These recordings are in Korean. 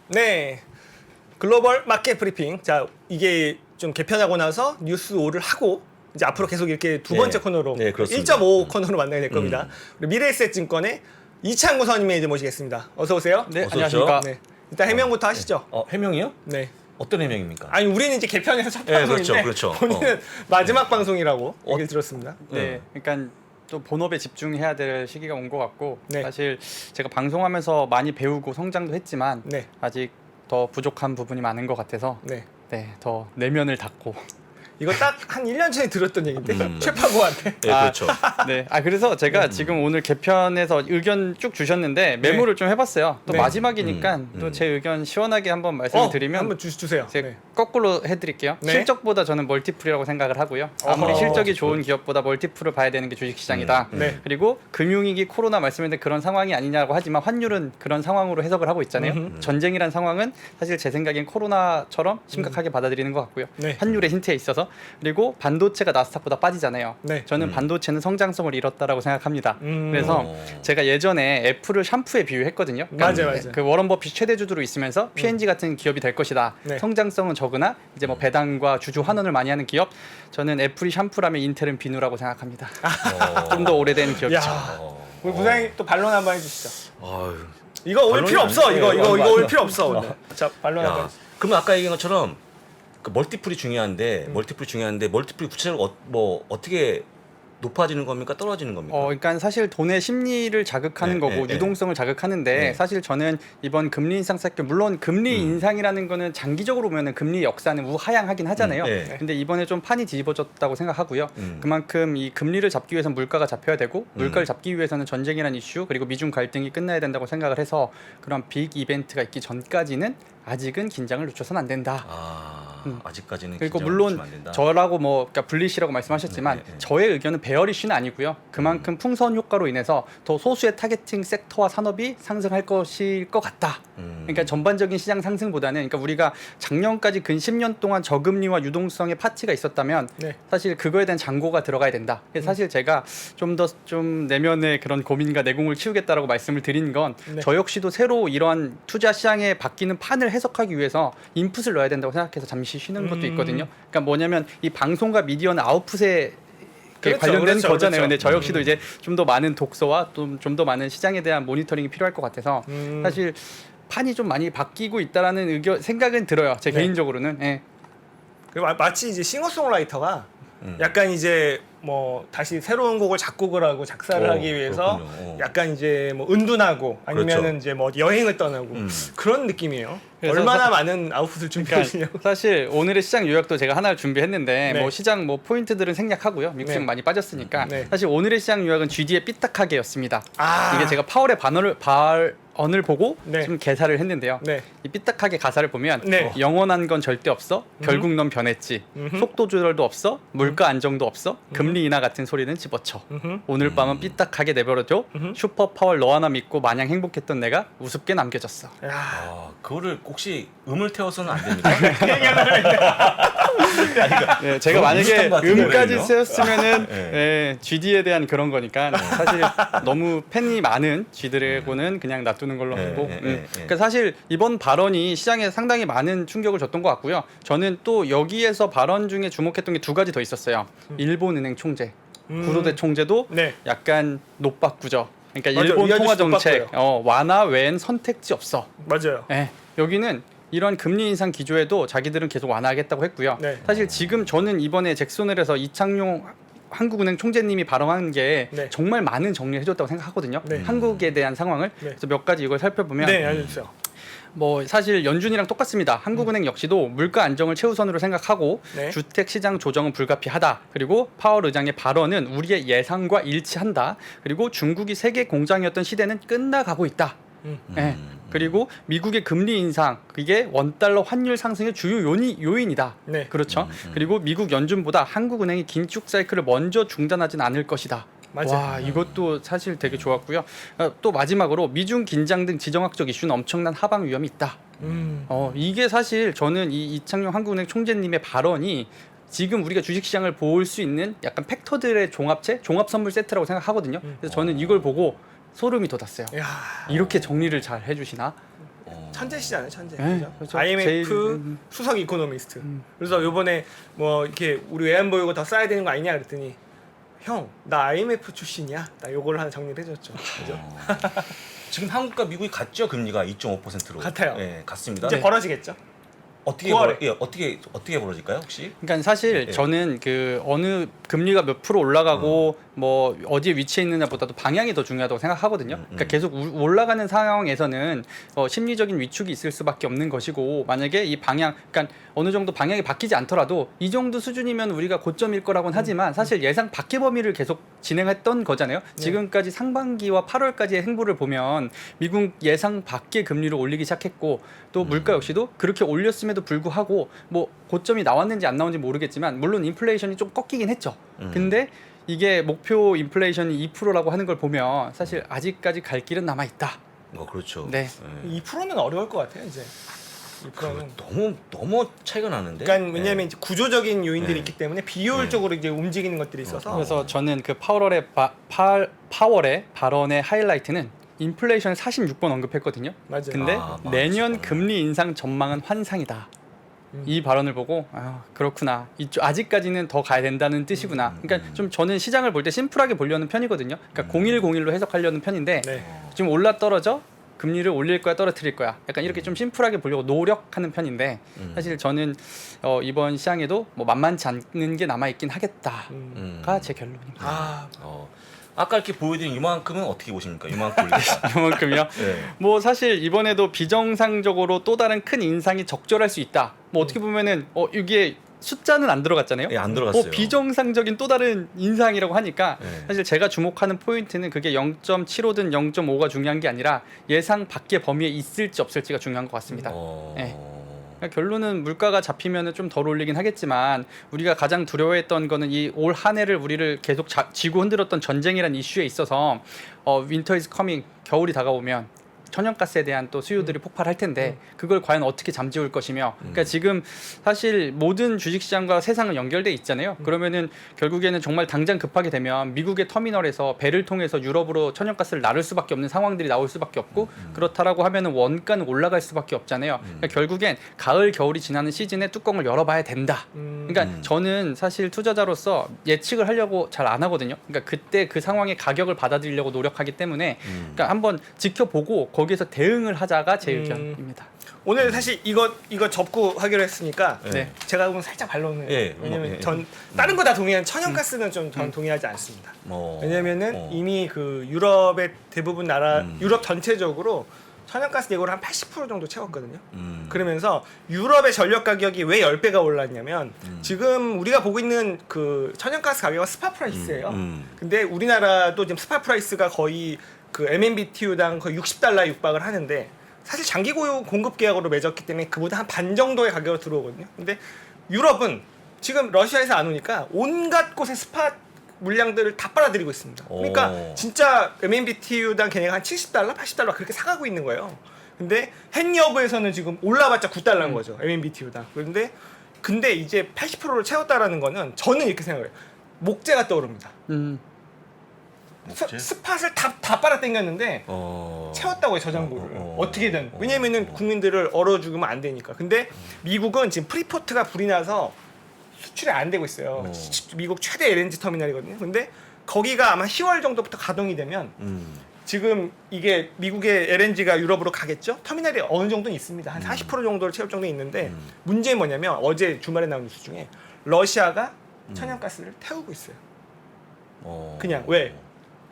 네, 글로벌 마켓 브리핑. 자, 이게 좀 개편하고 나서 뉴스 5를 하고 이제 앞으로 계속 이렇게 두 번째 네. 코너로 네, 그렇습니다. 1.5 코너로 만나게 될 겁니다. 우리 미래에셋증권의 이창구 선임에 이제 모시겠습니다. 어서 오세요. 네, 어서 안녕하십니까. 네, 일단 해명부터 하시죠. 해명이요? 네. 어떤 해명입니까? 아니 우리는 이제 개편해서 첫 네, 방송인데 그렇죠. 본인은 마지막 방송이라고 얘기를 들었습니다. 네, 그러니까 또 본업에 집중해야 될 시기가 온 것 같고 네. 사실 제가 방송하면서 많이 배우고 성장도 했지만 네. 아직 더 부족한 부분이 많은 것 같아서 네. 더 내면을 닫고 이거 딱 한 1년 전에 들었던 얘기인데 최파고한테. 네, 그렇죠. 그래서 제가 지금 오늘 개편에서 의견 쭉 주셨는데 메모를 좀 해봤어요. 또 네. 마지막이니까 또 제 의견 시원하게 한번 말씀을 드리면 한번 주세요. 제가 네. 거꾸로 해드릴게요. 네. 실적보다 저는 멀티플이라고 생각을 하고요. 아무리 어허. 실적이 좋은 기업보다 멀티플을 봐야 되는 게 주식시장이다. 네. 그리고 금융위기 코로나 말씀했는데 그런 상황이 아니냐고 하지만 환율은 그런 상황으로 해석을 하고 있잖아요. 전쟁이란 상황은 사실 제 생각엔 코로나처럼 심각하게 받아들이는 것 같고요. 네. 환율의 힌트에 있어서. 그리고 반도체가 나스닥보다 빠지잖아요. 네. 저는 반도체는 성장성을 잃었다라고 생각합니다. 그래서 어. 제가 예전에 애플을 샴푸에 비유했거든요. 맞아요. 그 워런 버핏 최대주주로 있으면서 P&G 같은 기업이 될 것이다. 네. 성장성은 적으나 이제 뭐 배당과 주주 환원을 많이 하는 기업. 저는 애플이 샴푸라면 인텔은 비누라고 생각합니다. 좀 더 오래된 기업이죠. 야, 우리 부장님 또 반론 한번 해주시죠. 아유. 이거 올 반론이 필요 없어. 아니에요. 이거 맞아. 올 필요 없어 오늘. 자, 반론 한번. 야, 그러면 아까 얘기한 것처럼 그 멀티플이 중요한데 멀티플이 구체적으로 어떻게 높아지는 겁니까? 떨어지는 겁니까? 그러니까 사실 돈의 심리를 자극하는 네, 거고 네, 유동성을 자극하는데 네. 사실 저는 이번 금리 인상 사이클 물론 금리 인상이라는 거는 장기적으로 보면은 금리 역사는 우하향하긴 하잖아요. 네. 근데 이번에 좀 판이 뒤집어졌다고 생각하고요. 그만큼 이 금리를 잡기 위해서 물가가 잡혀야 되고 물가를 잡기 위해서는 전쟁이라는 이슈 그리고 미중 갈등이 끝나야 된다고 생각을 해서 그런 빅 이벤트가 있기 전까지는 아직은 긴장을 늦춰서는 안 된다. 아직까지는 그리고 긴장을 물론 놓치면 안 된다. 저라고 뭐 그러니까 불리시라고 말씀하셨지만 네, 네. 저의 의견은 베어리쉬는 아니고요. 그만큼 풍선 효과로 인해서 더 소수의 타겟팅 섹터와 산업이 상승할 것일 것 같다. 그러니까 전반적인 시장 상승보다는 그러니까 우리가 작년까지 근 10년 동안 저금리와 유동성의 파티가 있었다면 네. 사실 그거에 대한 잔고가 들어가야 된다. 그래서 사실 제가 좀 더 좀 내면의 그런 고민과 내공을 키우겠다라고 말씀을 드린 건 저 네. 역시도 새로 이러한 투자 시장에 바뀌는 판을 해석하기 위해서 인풋을 넣어야 된다고 생각해서 잠시 쉬는 것도 있거든요. 그러니까 뭐냐면 이 방송과 미디어는 아웃풋에 그렇죠, 관련된 그렇죠, 거잖아요. 그렇죠. 근데 저 역시도 이제 좀 더 많은 독서와 좀 더 많은 시장에 대한 모니터링이 필요할 것 같아서 사실 판이 좀 많이 바뀌고 있다라는 생각은 들어요. 제 네. 개인적으로는. 예. 마치 이제 싱어송라이터가 약간 이제 뭐 다시 새로운 곡을 작곡을 하고 작사를 하기 위해서 그렇군요. 약간 이제 뭐 은둔하고 아니면은 그렇죠. 이제 뭐 어디 여행을 떠나고 그런 느낌이에요. 그래서 얼마나 많은 아웃풋을 준비하시냐고. 그러니까 사실 오늘의 시장 요약도 제가 하나를 준비했는데 네. 뭐 시장 뭐 포인트들은 생략하고요. 미국 시장 네. 많이 빠졌으니까 네. 사실 오늘의 시장 요약은 GD의 삐딱하게였습니다. 아. 이게 제가 파월의 발언을 보고 네. 좀 개사를 했는데요. 네. 이 삐딱하게 가사를 보면 네. 영원한 건 절대 없어. 결국 넌 변했지. 속도 조절도 없어. 물가 안정도 없어. 금리 인하 같은 소리는 집어쳐. 오늘 밤은 삐딱하게 내버려둬. 슈퍼 파월 너 하나 믿고 마냥 행복했던 내가 우습게 남겨졌어. 야. 아, 그거를 혹시 음을 태워서는 안 됩니까? 네, 제가 너무 만약에 비슷한 것 같은데, 음까지 그래요? 쓰였으면은 네. 예, GD에 대한 그런 거니까 사실 너무 팬이 많은 G들하고는 그냥 놔두는 걸로 네, 하고 네, 네. 그러니까 사실 이번 발언이 시장에 상당히 많은 충격을 줬던 것 같고요. 저는 또 여기에서 발언 중에 주목했던 게 두 가지 더 있었어요. 일본은행 총재 구로대 총재도 네. 약간 노빠꾸죠. 그러니까 맞아요. 이 일본 아저씨 통화 정책 노빠꾸예요. 완화 외엔 선택지 없어. 맞아요. 예, 여기는 이런 금리 인상 기조에도 자기들은 계속 완화하겠다고 했고요. 네. 사실 지금 저는 이번에 잭소넬에서 이창용 한국은행 총재님이 발언한 게 네. 정말 많은 정리를 해줬다고 생각하거든요. 네. 한국에 대한 상황을. 네. 그래서 몇 가지 이걸 살펴보면 네, 알려주세요. 뭐 사실 연준이랑 똑같습니다. 한국은행 역시도 물가 안정을 최우선으로 생각하고 네. 주택 시장 조정은 불가피하다. 그리고 파월 의장의 발언은 우리의 예상과 일치한다. 그리고 중국이 세계 공장이었던 시대는 끝나가고 있다. 네. 그리고 미국의 금리 인상 그게 원달러 환율 상승의 주요 요인이다. 네. 그렇죠. 그리고 미국 연준보다 한국은행이 긴축 사이클을 먼저 중단하진 않을 것이다. 맞아요. 와, 이것도 사실 되게 좋았고요. 또 마지막으로 미중 긴장 등 지정학적 이슈는 엄청난 하방 위험이 있다. 이게 사실 저는 이 이창용 한국은행 총재님의 발언이 지금 우리가 주식시장을 볼 수 있는 약간 팩터들의 종합체, 종합선물 세트라고 생각하거든요. 그래서 저는 이걸 보고 소름이 돋았어요. 야. 이렇게 정리를 잘 해주시나? 천재시잖아요, 천재. 네, 그죠? 그렇죠. IMF 제일, 수석 이코노미스트. 그래서 요번에 뭐 이렇게 우리 외환보유고 더 쌓아야 되는 거 아니냐 그랬더니 형, 나 IMF 출신이야. 나 요거를 하나 정리를 해줬죠. 그죠? 지금 한국과 미국이 같죠, 금리가 2.5%로. 같아요. 네, 같습니다. 이제 네. 벌어지겠죠. 어떻게 9월에. 어떻게 벌어질까요, 혹시? 그러니까 사실 네. 저는 그 어느 금리가 몇 프로 올라가고 뭐 어디에 위치해 있느냐보다도 방향이 더 중요하다고 생각하거든요. 그러니까 계속 올라가는 상황에서는 심리적인 위축이 있을 수밖에 없는 것이고, 만약에 이 방향, 그러니까 어느 정도 방향이 바뀌지 않더라도 이 정도 수준이면 우리가 고점일 거라고는 하지만 사실 예상 밖의 범위를 계속 진행했던 거잖아요. 지금까지 상반기와 8월까지의 행보를 보면 미국 예상 밖의 금리를 올리기 시작했고, 또 물가 역시도 그렇게 올렸음에도 불구하고 뭐 고점이 나왔는지 안 나온지 모르겠지만 물론 인플레이션이 좀 꺾이긴 했죠. 근데 이게 목표 인플레이션이 2%라고 하는 걸 보면 사실 아직까지 갈 길은 남아 있다. 그렇죠. 네. 2%는 어려울 것 같아요, 이제. 2%는. 너무 차이가 나는데. 그러니까 왜냐하면 이제 구조적인 요인들이 네. 있기 때문에 비효율적으로 이제 움직이는 것들이 있어서. 그래서 저는 그 파월의 발언의 하이라이트는 인플레이션 46번 언급했거든요. 맞아요. 근데 내년 맞았구나. 금리 인상 전망은 환상이다. 이 발언을 보고 그렇구나. 아직까지는 더 가야 된다는 뜻이구나. 그러니까 좀 저는 시장을 볼 때 심플하게 보려는 편이거든요. 그러니까 0101로 해석하려는 편인데 네. 지금 올라 떨어져 금리를 올릴 거야 떨어뜨릴 거야. 약간 이렇게 좀 심플하게 보려고 노력하는 편인데 사실 저는 이번 시장에도 뭐 만만치 않는 게 남아 있긴 하겠다가 제 결론입니다. 아, 아까 이렇게 보여드린 이만큼은 어떻게 보십니까? 이만큼. 이만큼요. 네. 뭐 사실 이번에도 비정상적으로 또 다른 큰 인상이 적절할 수 있다. 뭐 어떻게 보면은 이게 숫자는 안 들어갔잖아요. 예, 안 들어갔어요. 비정상적인 또 다른 인상이라고 하니까 네. 사실 제가 주목하는 포인트는 그게 0.75든 0.5가 중요한 게 아니라 예상 밖의 범위에 있을지 없을지가 중요한 것 같습니다. 네. 그러니까 결론은 물가가 잡히면은 좀 덜 올리긴 하겠지만 우리가 가장 두려워했던 거는 이 올 한 해를 우리를 계속 쥐고 흔들었던 전쟁이라는 이슈에 있어서 winter is coming, 겨울이 다가오면 천연가스에 대한 또 수요들이 폭발할 텐데 그걸 과연 어떻게 잠재울 것이며, 그러니까 지금 사실 모든 주식시장과 세상은 연결돼 있잖아요. 그러면은 결국에는 정말 당장 급하게 되면 미국의 터미널에서 배를 통해서 유럽으로 천연가스를 나를 수밖에 없는 상황들이 나올 수밖에 없고, 그렇다라고 하면은 원가는 올라갈 수밖에 없잖아요. 그러니까 결국엔 가을 겨울이 지나는 시즌에 뚜껑을 열어봐야 된다. 그러니까 저는 사실 투자자로서 예측을 하려고 잘 안 하거든요. 그러니까 그때 그 상황의 가격을 받아들이려고 노력하기 때문에 그러니까 한번 지켜보고 거기에서 대응을 하자가 제 의견입니다. 오늘 사실 이거 접고 하기로 했으니까 네. 제가 그럼 살짝 반론을. 예, 왜냐면 예. 전 다른 거 다 동의한 천연가스는 좀 전 동의하지 않습니다. 왜냐면은 이미 그 유럽의 대부분 나라 유럽 전체적으로 천연가스 예고를 한 80% 정도 채웠거든요. 그러면서 유럽의 전력 가격이 왜 10배가 올랐냐면 지금 우리가 보고 있는 그 천연가스 가격은 스팟 프라이스예요. 근데 우리나라도 지금 스팟 프라이스가 거의 그 MMBTU당 거의 60달러에 육박을 하는데 사실 장기 고유 공급 계약으로 맺었기 때문에 그보다 한 반 정도의 가격으로 들어오거든요. 근데 유럽은 지금 러시아에서 안 오니까 온갖 곳에 스팟 물량들을 다 빨아들이고 있습니다. 그러니까 진짜 MMBTU당 걔네가 한 70달러, 80달러 그렇게 사가고 있는 거예요. 근데 hen여부에서는 지금 올라봤자 9달러인 거죠. MMBTU당. 근데 이제 80%를 채웠다라는 거는 저는 이렇게 생각해요. 목재가 떠오릅니다. 스팟을 다 빨아당겼는데 채웠다고요, 저장고를. 어떻게든. 왜냐면은 국민들을 얼어 죽으면 안 되니까. 근데 미국은 지금 프리포트가 불이 나서 수출이 안 되고 있어요. 미국 최대 LNG 터미널이거든요. 근데 거기가 아마 10월 정도부터 가동이 되면 지금 이게 미국의 LNG가 유럽으로 가겠죠? 터미널이 어느 정도는 있습니다. 한 40% 정도를 채울 정도 있는데 문제는 뭐냐면 어제 주말에 나온 뉴스 중에 러시아가 천연가스를 태우고 있어요. 그냥 왜?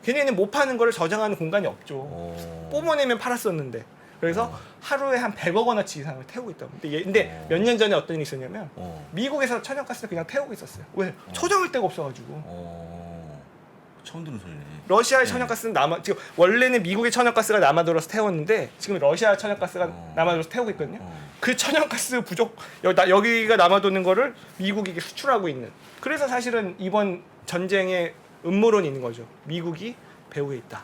걔네는 못 파는 거를 저장하는 공간이 없죠. 뽑아내면 팔았었는데. 그래서 하루에 한 100억 원어치 이상을 태우고 있다고. 근데 몇 년 전에 어떤 일이 있었냐면 미국에서 천연가스를 그냥 태우고 있었어요. 왜? 초정할 데가 없어가지고. 처음 듣는 소리네. 러시아의 천연가스는 지금 원래는 미국의 천연가스가 남아들어서 태웠는데 지금 러시아 천연가스가 남아들어서 태우고 있거든요. 그 천연가스 부족 여기가 남아도는 거를 미국이 수출하고 있는. 그래서 사실은 이번 전쟁에 음모론이 있는 거죠. 미국이 배후에 있다.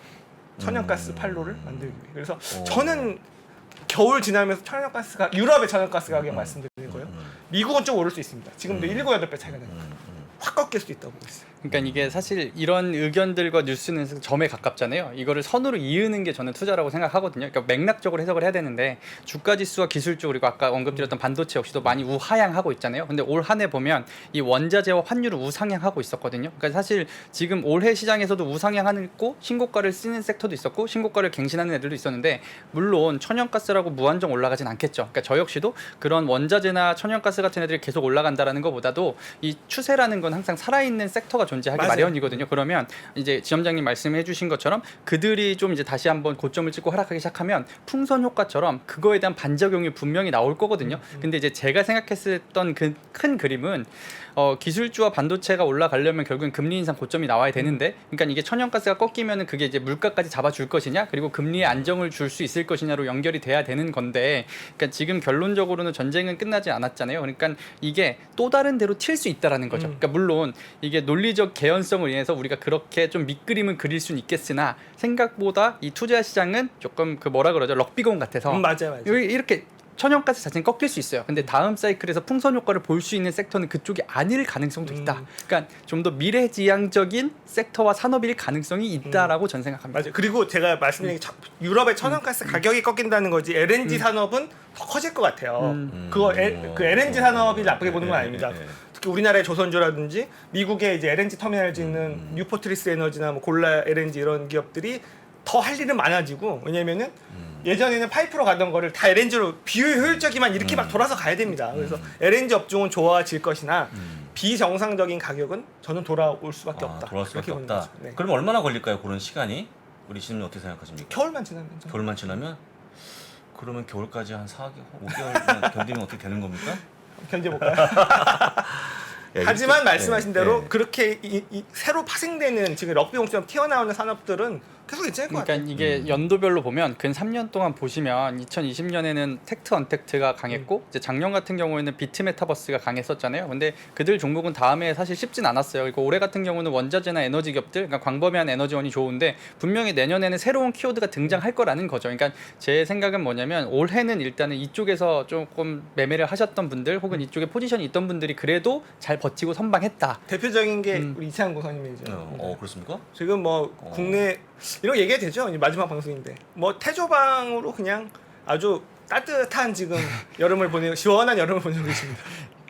천연가스 판로를 만들기 위해. 그래서 저는 겨울 지나면서 유럽의 천연가스 가격 말씀드리는 거예요. 미국은 좀 오를 수 있습니다. 지금도 7, 8배 차이가 나요. 확 꺾일 수도 있다고 보고 있어요. 그러니까 이게 사실 이런 의견들과 뉴스는 점에 가깝잖아요. 이거를 선으로 이으는 게 저는 투자라고 생각하거든요. 그러니까 맥락적으로 해석을 해야 되는데 주가 지수와 기술주 그리고 아까 언급드렸던 반도체 역시도 많이 우하향하고 있잖아요. 근데 올 한 해 보면 이 원자재와 환율은 우상향하고 있었거든요. 그러니까 사실 지금 올해 시장에서도 우상향하고 신고가를 쓰는 섹터도 있었고 신고가를 갱신하는 애들도 있었는데 물론 천연가스라고 무한정 올라가진 않겠죠. 그러니까 저 역시도 그런 원자재나 천연가스 같은 애들이 계속 올라간다라는 것보다도 이 추세라는 건 항상 살아있는 섹터가 존재하기 맞아요. 마련이거든요. 그러면 이제 지점장님 말씀해주신 것처럼 그들이 좀 이제 다시 한번 고점을 찍고 하락하기 시작하면 풍선 효과처럼 그거에 대한 반작용이 분명히 나올 거거든요. 근데 이제 제가 생각했었던 그 큰 그림은 기술주와 반도체가 올라가려면 결국엔 금리 인상 고점이 나와야 되는데, 그러니까 이게 천연가스가 꺾이면은 그게 이제 물가까지 잡아줄 것이냐, 그리고 금리에 안정을 줄 수 있을 것이냐로 연결이 돼야 되는 건데, 그러니까 지금 결론적으로는 전쟁은 끝나지 않았잖아요. 그러니까 이게 또 다른 데로 튈 수 있다라는 거죠. 그러니까 물론 이게 논리적 개연성을 인해서 우리가 그렇게 좀 밑그림은 그릴 수는 있겠으나 생각보다 이 투자 시장은 조금 그 뭐라 그러죠, 럭비공 같아서 맞아요. 이렇게 천연가스 자체는 꺾일 수 있어요. 근데 다음 사이클에서 풍선 효과를 볼 수 있는 섹터는 그쪽이 아닐 가능성도 있다. 그러니까 좀 더 미래지향적인 섹터와 산업일 가능성이 있다라고 저는 생각합니다. 맞아요. 그리고 제가 말씀드린 게 유럽의 천연가스 가격이 꺾인다는 거지 LNG 산업은 더 커질 것 같아요. 그 LNG 산업이 나쁘게 보는 건 아닙니다. 특히 우리나라의 조선주라든지 미국의 이제 LNG 터미널 짓는 뉴포트리스 에너지나 뭐 골라 LNG 이런 기업들이 더 할 일은 많아지고, 왜냐면은 예전에는 파이프로 가던 거를 다 LNG로 비효율적이만 이렇게 막 돌아서 가야 됩니다. 그래서 LNG 업종은 좋아질 것이나 비정상적인 가격은 저는 돌아올 수밖에 없다. 돌아올 수밖에 그렇게 보는 없다. 거죠. 네. 그럼 얼마나 걸릴까요? 그런 시간이? 우리 지금 어떻게 생각하십니까? 겨울만 지나면 겨울만 지나면? 그러면 겨울까지 한 4개월, 5개월 견디면 어떻게 되는 겁니까? 견뎌볼까요? 예, 하지만 말씀하신 대로 예. 그렇게 이 새로 파생되는 지금 럭비공처럼 튀어나오는 산업들은 계속 있을 것 그러니까 같아요. 이게 연도별로 보면 근 3년 동안 보시면 2020년에는 텍트 언텍트가 강했고 이제 작년 같은 경우에는 비트 메타버스가 강했었잖아요. 근데 그들 종목은 다음에 사실 쉽진 않았어요. 그리고 올해 같은 경우는 원자재나 에너지 기업들, 그러니까 광범위한 에너지원이 좋은데 분명히 내년에는 새로운 키워드가 등장할 거라는 거죠. 그러니까 제 생각은 뭐냐면 올해는 일단은 이쪽에서 조금 매매를 하셨던 분들 혹은 이쪽에 포지션이 있던 분들이 그래도 잘 버티고 선방했다. 대표적인 게 우리 이창구 선임이죠. 그렇습니까? 지금 뭐 국내 이런 거 얘기해도 되죠? 이제 마지막 방송인데 뭐 태조방으로 그냥 아주 따뜻한 지금 여름을 보내고 시원한 여름을 보내고 계십니다.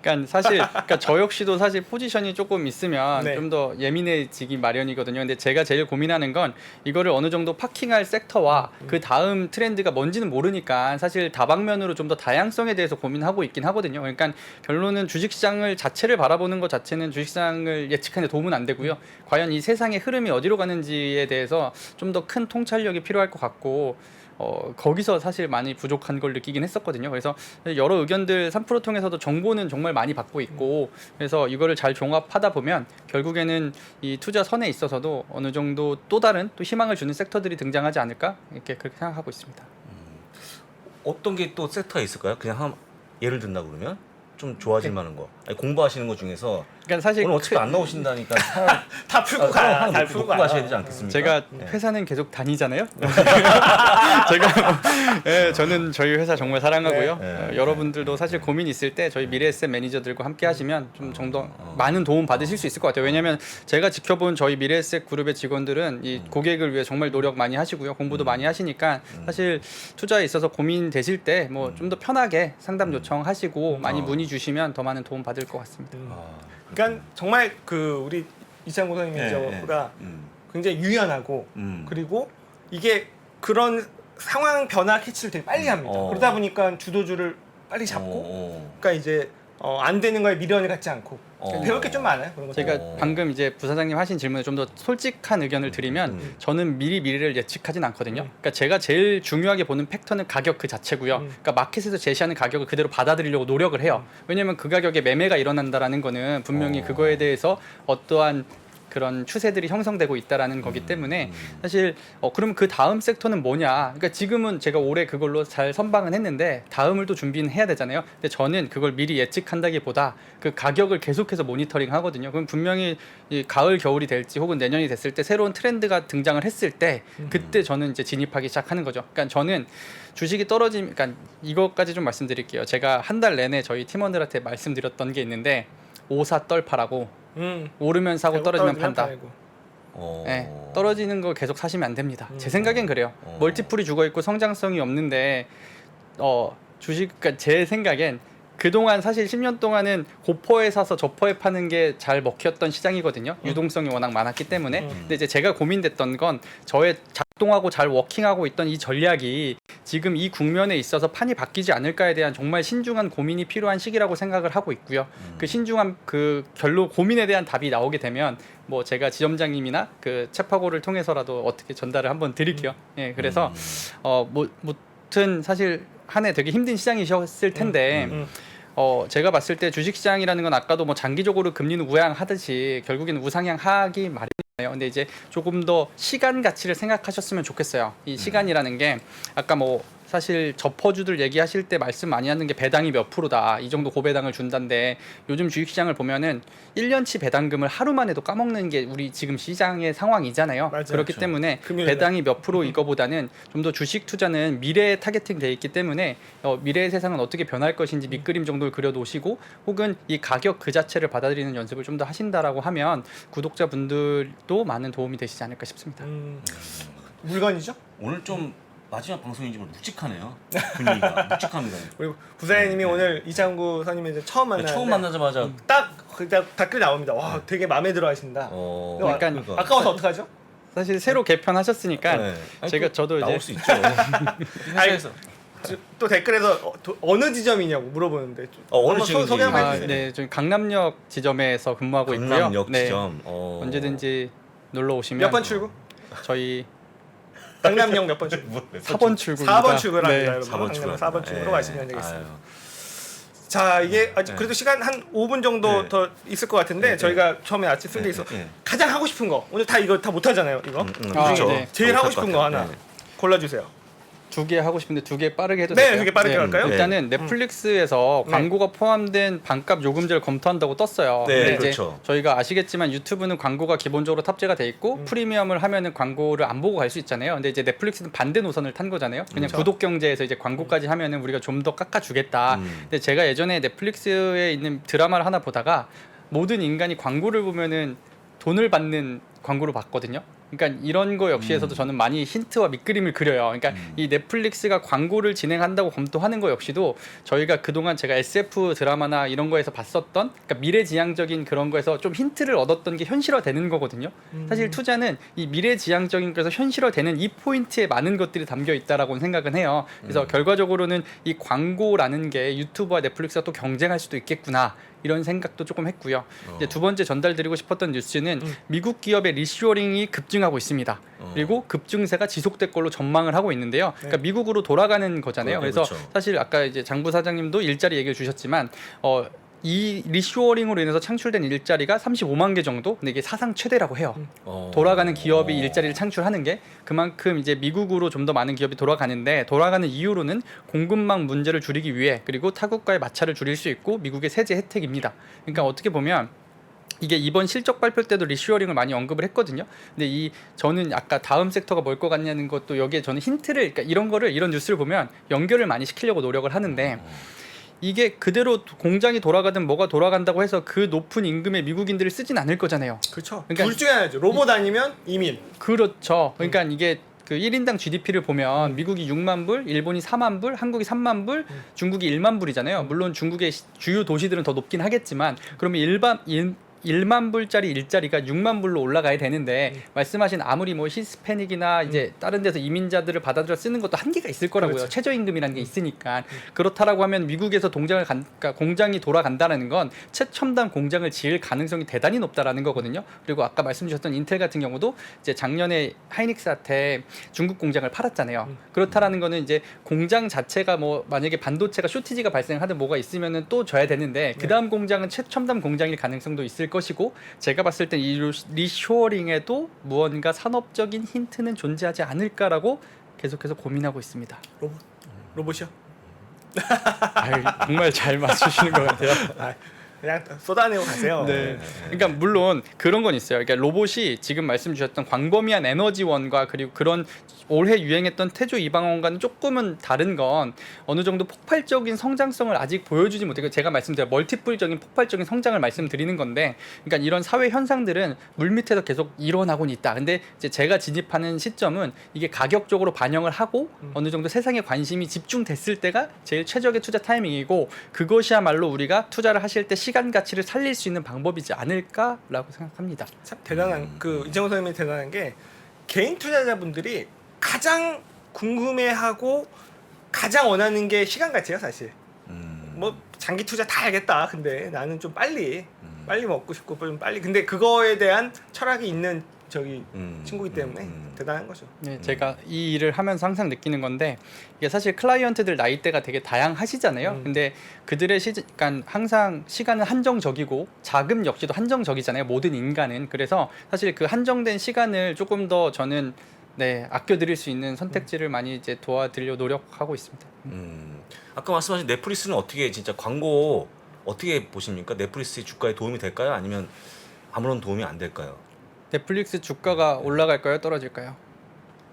그러니까 사실 그러니까 저 역시도 사실 포지션이 조금 있으면 네. 좀 더 예민해지기 마련이거든요. 근데 제가 제일 고민하는 건 이거를 어느 정도 파킹할 섹터와 그 다음 트렌드가 뭔지는 모르니까 사실 다방면으로 좀 더 다양성에 대해서 고민하고 있긴 하거든요. 그러니까 결론은 주식시장을 자체를 바라보는 것 자체는 주식시장을 예측하는 데 도움은 안 되고요. 과연 이 세상의 흐름이 어디로 가는지에 대해서 좀 더 큰 통찰력이 필요할 것 같고 거기서 사실 많이 부족한 걸 느끼긴 했었거든요. 그래서 여러 의견들 3프로 통해서도 정보는 정말 많이 받고 있고, 그래서 이거를 잘 종합하다 보면 결국에는 이 투자 선에 있어서도 어느 정도 또 다른 또 희망을 주는 섹터들이 등장하지 않을까 이렇게 그렇게 생각하고 있습니다. 어떤 게 또 섹터가 있을까요? 그냥 예를 든다 그러면 좀 좋아질 만한 거. 아니, 공부하시는 것 중에서 그러니까 사실 오늘 어차피 안 나오신다니까 다 풀고 가야 잘 풀고 가셔야 되지 않겠습니까? 제가 네. 회사는 계속 다니잖아요. 제가 저는 저희 회사 정말 사랑하고요. 네. 여러분들도 사실 고민 있을 때 저희 미래에셋 매니저들과 함께 하시면 좀 정도 많은 도움 받으실 수 있을 것 같아요. 왜냐하면 제가 지켜본 저희 미래에셋 그룹의 직원들은 이 고객을 위해 정말 노력 많이 하시고요, 공부도 많이 하시니까 사실 투자에 있어서 고민 되실 때 뭐 좀 더 편하게 상담 요청하시고 많이 문의 주시면 더 많은 도움 받을 것 같습니다. 그러니까 정말 그 우리 이창구 선임이가 굉장히 유연하고 그리고 이게 그런 상황 변화 캐치를 되게 빨리 합니다. 그러다 보니까 주도주를 빨리 잡고, 그러니까 이제 안 되는 거에 미련을 갖지 않고 배울 게 좀 많아요. 그런 거. 제가 방금 이제 부사장님 하신 질문에 좀 더 솔직한 의견을 드리면 저는 미리 미래를 예측하진 않거든요. 그러니까 제가 제일 중요하게 보는 팩터는 가격 그 자체고요. 그러니까 마켓에서 제시하는 가격을 그대로 받아들이려고 노력을 해요. 왜냐하면 그 가격에 매매가 일어난다라는 거는 분명히 그거에 대해서 어떠한 그런 추세들이 형성되고 있다라는 거기 때문에 사실 그러면 그 다음 섹터는 뭐냐? 그러니까 지금은 제가 올해 그걸로 잘 선방은 했는데 다음을 또 준비는 해야 되잖아요. 근데 저는 그걸 미리 예측한다기보다 그 가격을 계속해서 모니터링 하거든요. 그럼 분명히 이 가을 겨울이 될지 혹은 내년이 됐을 때 새로운 트렌드가 등장을 했을 때 그때 저는 이제 진입하기 시작하는 거죠. 그러니까 저는 주식이 떨어지면, 그러니까 이것까지 좀 말씀드릴게요. 제가 한 달 내내 저희 팀원들한테 말씀드렸던 게 있는데 오사 떨파라고 오르면 사고 떨어지면 판다. 네, 떨어지는 거 계속 사시면 안 됩니다. 제 생각엔 그래요. 멀티플이 죽어 있고 성장성이 없는데 주식, 그러니까 제 생각엔 그동안 사실 10년 동안은 고퍼에 사서 저퍼에 파는 게 잘 먹혔던 시장이거든요. 유동성이 워낙 많았기 때문에. 근데 이제 제가 고민됐던 건 저의 작동하고 잘 워킹하고 있던 이 전략이 지금 이 국면에 있어서 판이 바뀌지 않을까에 대한 정말 신중한 고민이 필요한 시기라고 생각을 하고 있고요. 그 신중한 그 결론 고민에 대한 답이 나오게 되면 뭐 제가 지점장님이나 그 채파고를 통해서라도 어떻게 전달을 한번 드릴게요. 예, 그래서 무튼 사실 한 해 되게 힘든 시장이셨을 텐데 제가 봤을 때 주식시장이라는 건 아까도 뭐 장기적으로 금리는 우향하듯이 결국에는 우상향하기 마련이에요. 근데 이제 조금 더 시간 가치를 생각하셨으면 좋겠어요. 이 시간이라는 게 아까 뭐 사실 저퍼주들 얘기하실 때 말씀 많이 하는 게 배당이 몇 프로다 이 정도 고배당을 준다는데 요즘 주식시장을 보면은 1년치 배당금을 하루만 해도 까먹는 게 우리 지금 시장의 상황이잖아요. 맞아요. 그렇기 그렇죠. 때문에 금요일날. 배당이 몇 프로 이거보다는 좀 더 주식 투자는 미래에 타겟팅 돼 있기 때문에 미래의 세상은 어떻게 변할 것인지 밑그림 정도를 그려놓으시고 혹은 이 가격 그 자체를 받아들이는 연습을 좀 더 하신다라고 하면 구독자분들도 많은 도움이 되시지 않을까 싶습니다. 물건이죠? 오늘 좀 마지막 방송이지만 묵직하네요. 분위기가 묵직합니다. 그리고 부사장님이 네. 오늘 이창구 선임이 이제 처음 만나는데 처음 만나자마자 딱 그냥 댓글 나옵니다. 와 되게 마음에 들어 하신다. 약간 그러니까. 아까워서 어떡하죠? 사실 새로 개편하셨으니까 네. 아니, 제가 또 저도 나올 이제 수 있죠. 회사에서. 또 댓글에서 어느 지점이냐고 물어보는데 어느 한번 지점인지. 소개 한번 해주세요. 네, 저희 강남역 지점에서 근무하고 있고요. 강남역 네, 지점. 언제든지 놀러 오시면 몇 번 출구? 저희 강남역 몇 번 출구? 4번 출구입니다. 4번 출구랍니다, 네. 여러분. 4번 출구. 4번 출구로 예. 가시면 되겠습니다. 아유. 자, 이게 아직 네. 그래도 시간 한 5분 정도 네. 더 있을 것 같은데 네, 저희가 처음에 아침 쓴 게 있어. 네. 가장 하고 싶은 거. 오늘 다 이거 다 못 하잖아요, 이거. 그렇죠. 네. 제일 다 하고 못할 싶은 것 거 같아요. 하나 네. 골라 주세요. 두 개 하고 싶은데 두 개 빠르게 해도 네, 될까요? 되게 빠르게 갈까요? 일단은 넷플릭스에서 네. 광고가 포함된 반값 요금제를 검토한다고 떴어요. 네, 근데 이제 그렇죠. 저희가 아시겠지만 유튜브는 광고가 기본적으로 탑재가 돼 있고 프리미엄을 하면은 광고를 안 보고 갈 수 있잖아요. 근데 이제 넷플릭스는 반대 노선을 탄 거잖아요. 그냥 그렇죠. 구독 경제에서 이제 광고까지 하면은 우리가 좀 더 깎아 주겠다. 근데 제가 예전에 넷플릭스에 있는 드라마를 하나 보다가 모든 인간이 광고를 보면은 돈을 받는 광고를 봤거든요. 그러니까 이런 거 역시에서도 저는 많이 힌트와 밑그림을 그려요. 그러니까 이 넷플릭스가 광고를 진행한다고 검토하는 거 역시도 저희가 그동안 제가 SF 드라마나 이런 거에서 봤었던 그러니까 미래지향적인 그런 거에서 좀 힌트를 얻었던 게 현실화되는 거거든요. 사실 투자는 이 미래지향적인 거에서 현실화되는 이 포인트에 많은 것들이 담겨 있다라고 생각은 해요. 그래서 결과적으로는 이 광고라는 게 유튜브와 넷플릭스가 또 경쟁할 수도 있겠구나. 이런 생각도 조금 했고요. 이제 두 번째 전달드리고 싶었던 뉴스는 미국 기업의 리쇼링이 급증하고 있습니다. 그리고 급증세가 지속될 걸로 전망을 하고 있는데요. 그러니까 미국으로 돌아가는 거잖아요. 네, 그래서 그렇죠. 사실 아까 이제 장 부사장님도 일자리 얘기해 주셨지만 이 리쇼어링으로 인해서 창출된 일자리가 35만 개 정도. 근데 이게 사상 최대라고 해요. 돌아가는 기업이 일자리를 창출하는 게 그만큼 이제 미국으로 좀 더 많은 기업이 돌아가는데 돌아가는 이유로는 공급망 문제를 줄이기 위해 그리고 타국과의 마찰을 줄일 수 있고 미국의 세제 혜택입니다. 그러니까 어떻게 보면 이게 이번 실적 발표 때도 리쇼어링을 많이 언급을 했거든요. 근데 저는 아까 다음 섹터가 뭘 것 같냐는 것도 여기에 저는 힌트를 그러니까 이런 뉴스를 보면 연결을 많이 시키려고 노력을 하는데 이게 그대로 공장이 돌아가든 뭐가 돌아간다고 해서 그 높은 임금의 미국인들을 쓰진 않을 거잖아요. 그렇죠. 그러니까 둘 중에 하나죠. 로봇 아니면 이민. 그렇죠. 그러니까 이게 그 1인당 GDP를 보면 미국이 6만 불, 일본이 4만 불, 한국이 3만 불, 중국이 1만 불이잖아요. 물론 중국의 주요 도시들은 더 높긴 하겠지만 그러면 1만 불짜리 일자리가 6만 불로 올라가야 되는데 말씀하신 아무리 뭐 히스패닉이나 이제 다른 데서 이민자들을 받아들여 쓰는 것도 한계가 있을 거라고요. 그렇죠. 최저임금이라는 게 있으니까 그렇다라고 하면 미국에서 그러니까 공장이 돌아간다라는 건 최첨단 공장을 지을 가능성이 대단히 높다라는 거거든요. 그리고 아까 말씀 주셨던 인텔 같은 경우도 이제 작년에 하이닉스한테 중국 공장을 팔았잖아요. 그렇다라는 거는 이제 공장 자체가 뭐 만약에 반도체가 쇼티지가 발생하든 뭐가 있으면은 또 줘야 되는데 그 다음 공장은 최첨단 공장일 가능성도 있을 것이고 제가 봤을 때 이 리쇼어링에도 무언가 산업적인 힌트는 존재하지 않을까라고 계속해서 고민하고 있습니다. 로봇이요? 아유, 정말 잘 맞추시는 것 같아요. 그냥 쏟아내고 가세요. 네. 그러니까 물론 그런 건 있어요. 그러니까 로봇이 지금 말씀 주셨던 광범위한 에너지원과 그리고 그런 올해 유행했던 태조 이방원과는 조금은 다른 건 어느 정도 폭발적인 성장성을 아직 보여주지 못하고 제가 말씀드린 멀티플적인 폭발적인 성장을 말씀드리는 건데, 그러니까 이런 사회 현상들은 물밑에서 계속 일어나고는 있다. 근데 이제 제가 진입하는 시점은 이게 가격적으로 반영을 하고 어느 정도 세상의 관심이 집중됐을 때가 제일 최적의 투자 타이밍이고, 그것이야말로 우리가 투자를 하실 때 시간 가치를 살릴 수 있는 방법이지 않을까라고 생각합니다. 참 대단한 그 이정호 선생님이 대단한 게 개인 투자자분들이 가장 궁금해하고 가장 원하는 게 시간 가치예요, 사실. 뭐 장기 투자 다 알겠다. 근데 나는 좀 빨리 먹고 싶고 좀 빨리. 근데 그거에 대한 철학이 있는 저기 친구이기 때문에 대단한 거죠. 네, 제가 이 일을 하면서 항상 느끼는 건데, 이게 사실 클라이언트들 나이대가 되게 다양하시잖아요. 근데 그들의 그러니까 항상 시간은 한정적이고 자금 역시도 한정적이잖아요. 모든 인간은. 그래서 사실 그 한정된 시간을 조금 더 저는 아껴드릴 수 있는 선택지를 많이 이제 도와드리려 노력하고 있습니다. 아까 말씀하신 넷플릭스는 어떻게 진짜 광고 어떻게 보십니까? 넷플릭스의 주가에 도움이 될까요? 아니면 아무런 도움이 안 될까요? 넷플릭스 주가가 올라갈까요? 떨어질까요?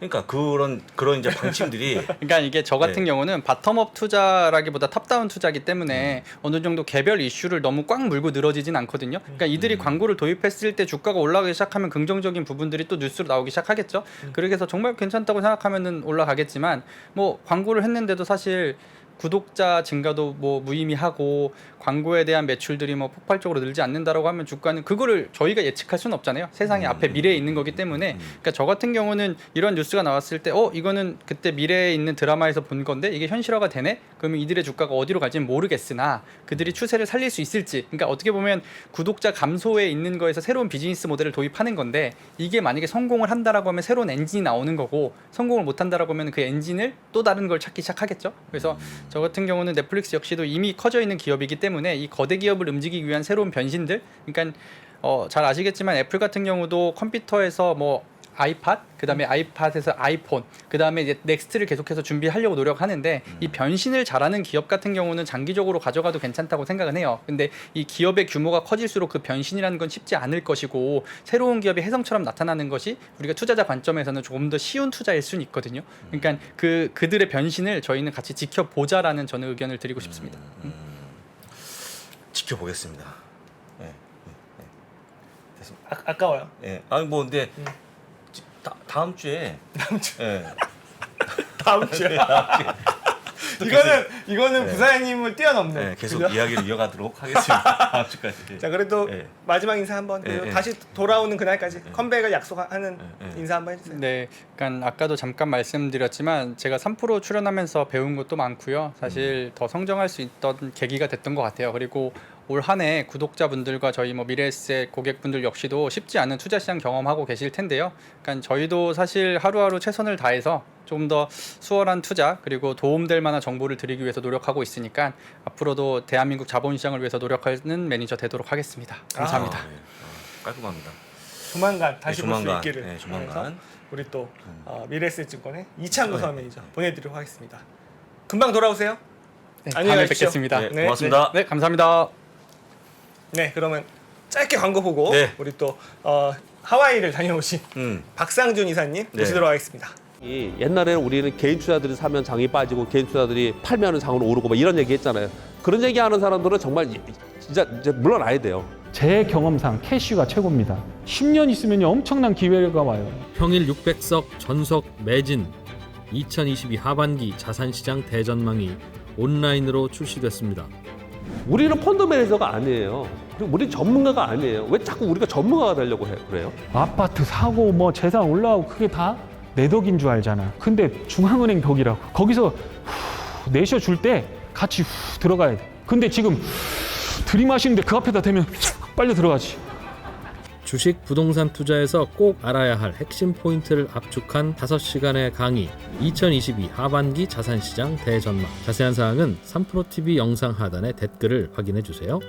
그러니까 그런 이제 방침들이 그러니까 이게 저 같은 경우는 바텀업 투자라기보다 탑다운 투자기 때문에 어느 정도 개별 이슈를 너무 꽉 물고 늘어지진 않거든요. 그러니까 이들이 광고를 도입했을 때 주가가 올라가기 시작하면 긍정적인 부분들이 또 뉴스로 나오기 시작하겠죠. 그렇게 해서 정말 괜찮다고 생각하면은 올라가겠지만, 뭐 광고를 했는데도 사실 구독자 증가도 뭐 무의미하고 광고에 대한 매출들이 뭐 폭발적으로 늘지 않는다라고 하면 주가는 그거를 저희가 예측할 수는 없잖아요. 세상의 앞에 미래에 있는 거기 때문에. 그러니까 저 같은 경우는 이런 뉴스가 나왔을 때 이거는 그때 미래에 있는 드라마에서 본 건데 이게 현실화가 되네? 그러면 이들의 주가가 어디로 갈지는 모르겠으나 그들이 추세를 살릴 수 있을지, 그러니까 어떻게 보면 구독자 감소에 있는 거에서 새로운 비즈니스 모델을 도입하는 건데, 이게 만약에 성공을 한다라고 하면 새로운 엔진이 나오는 거고, 성공을 못 한다라고 하면 그 엔진을 또 다른 걸 찾기 시작하겠죠. 그래서 저 같은 경우는 넷플릭스 역시도 이미 커져 있는 기업이기 때문에 이 거대 기업을 움직이기 위한 새로운 변신들, 그러니까 잘 아시겠지만 애플 같은 경우도 컴퓨터에서 뭐 아이팟, 그다음에 아이팟에서 아이폰, 그다음에 이제 넥스트를 계속해서 준비하려고 노력하는데, 이 변신을 잘하는 기업 같은 경우는 장기적으로 가져가도 괜찮다고 생각은 해요. 근데 이 기업의 규모가 커질수록 그 변신이라는 건 쉽지 않을 것이고, 새로운 기업이 혜성처럼 나타나는 것이 우리가 투자자 관점에서는 조금 더 쉬운 투자일 수는 있거든요. 그러니까 그들의 변신을 저희는 같이 지켜보자라는 저는 의견을 드리고 싶습니다. 지켜보겠습니다. 됐습니다. 아까워요. 아니 뭐 근데 다음 주에 다음 주에. 이거는 부사장님을 뛰어넘는. 계속 그죠? 이야기를 이어가도록 하겠습니다. 다음 주까지. 자, 그래도 마지막 인사 한번, 그리고 다시 돌아오는 그날까지 컴백을 약속하는 인사 한번 해주세요. 네, 그러니까 아까도 잠깐 말씀드렸지만 제가 3프로 출연하면서 배운 것도 많고요. 사실 더 성장할 수 있던 계기가 됐던 것 같아요. 그리고 올 한 해 구독자분들과 저희 뭐 미래에셋 고객분들 역시도 쉽지 않은 투자 시장 경험하고 계실 텐데요. 그러니까 저희도 사실 하루하루 최선을 다해서 좀 더 수월한 투자 그리고 도움될 만한 정보를 드리기 위해서 노력하고 있으니까 앞으로도 대한민국 자본시장을 위해서 노력하는 매니저 되도록 하겠습니다. 감사합니다. 깔끔합니다. 조만간 다시 볼 수 조만간, 있기를 조만간. 바라면서 우리 또 미래에셋 증권의 이창구 서 매니저 보내드리도록 하겠습니다. 금방 돌아오세요. 네, 안녕히 다음에 가십시오. 뵙겠습니다. 네, 고맙습니다. 네, 감사합니다. 네, 그러면 짧게 광고 보고 네. 우리 또 하와이를 다녀오신 박상준 이사님 모시도록 하겠습니다. 옛날에는 우리는 개인 투자들이 사면 장이 빠지고 개인 투자들이 팔면 장으로 오르고 막 이런 얘기 했잖아요. 그런 얘기하는 사람들은 정말 진짜 이제 물러나야 돼요. 제 경험상 캐시가 최고입니다. 10년 있으면 엄청난 기회가 와요. 평일 600석 전석 매진 2022 하반기 자산시장 대전망이 온라인으로 출시됐습니다. 우리는 펀드 매니저가 아니에요. 그리고 우리 전문가가 아니에요. 왜 자꾸 우리가 전문가가 되려고 그래요? 아파트 사고 뭐 재산 올라오고 그게 다 내 덕인 줄 알잖아. 근데 중앙은행 덕이라고. 거기서 내셔 줄 때 같이 들어가야 돼. 근데 지금 들이마시는데 그 앞에다 대면 빨리 들어가지. 주식 부동산 투자에서 꼭 알아야 할 핵심 포인트를 압축한 5시간의 강의 2022 하반기 자산시장 대전망. 자세한 사항은 3프로TV 영상 하단의 댓글을 확인해 주세요.